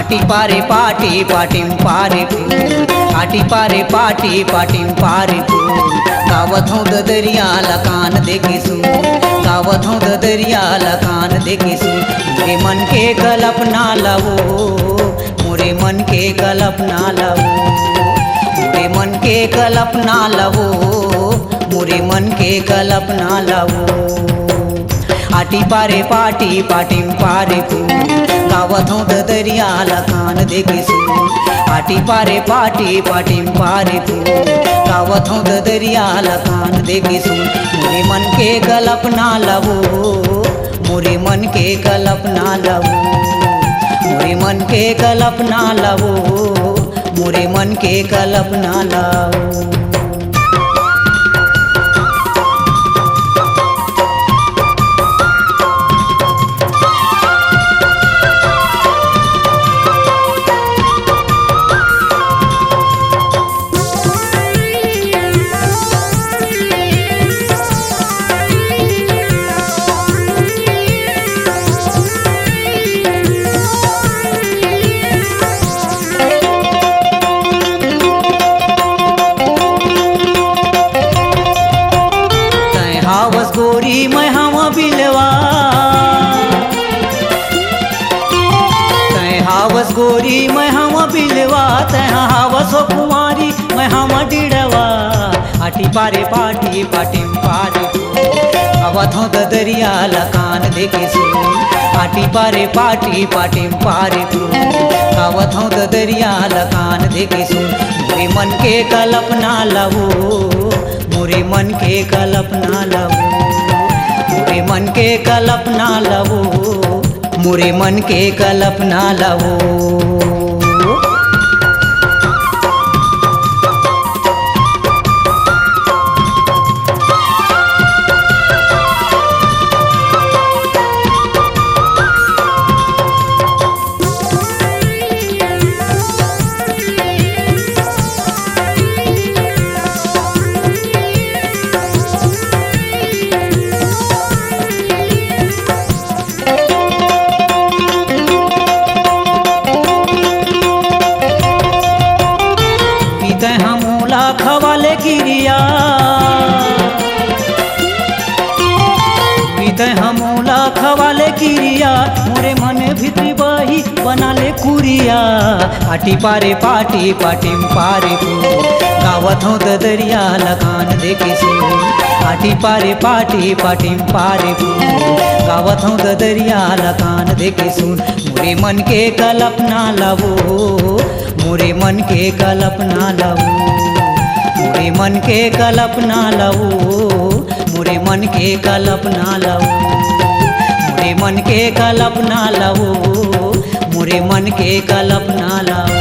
आटी पारे पाटी पाटीम पारे आटी पारे पाटी पाटीम पारे गावत हूँ दरियाला कान देखे सुन गावत हूँ दरियाला कान देखे सुन मोरे मन के कल्पना लावो मोरे मन के कल्पना लावो मोरे मन के कल्पना लावो मोरे मन के कल्पना लावो आटी पारे पाटी पाटीम पारे गावत हूँ दरियाला कान देखे सुन आटी पारे पाटी पाटीम पारे गावत हूँ दरियाला कान देखे सुन मोरे मन के कल्पना लावो मोरे मन के कल्पना लावो मोरे मन के कल्पना लावो मोरे मन के कल्पना लावो हावस गोरी मैं हम बिलवा तै हावस गोरी मैं हम बिलवा तै हावस हो कुमारी मैं हम डिड़वा आटी पारे पाटी पाटीम पारे गावत हूँ दरियाला कान देखे सुन आटी पारे पाटी पाटीम पारे गावत हूँ दरियाला कान देखे सुन मोरे मन के कल्पना लावो मोरे मन के कल्पना लावो मोरे मन के कल्पना लावो मोरे मन के कल्पना लावो हमूला खवाले गिरिया बीते हमूला खवाले गिरिया मोरे मन भीतरी बही बना ले कुरिया आटी पारे पाटी पाटीम पारे गावत हूँ दरियाला कान देखे सुन आटी पारे पाटी पाटीम पारे गावत हूँ दरियाला कान देखे सुन मोरे मन के कल्पना लावो मोरे मन के कल्पना लावो मोरे मन के कल्पना लावो मोरे मन के कल्पना लावो मोरे मन के कल्पना लावो मोरे मन के कल्पना लावो।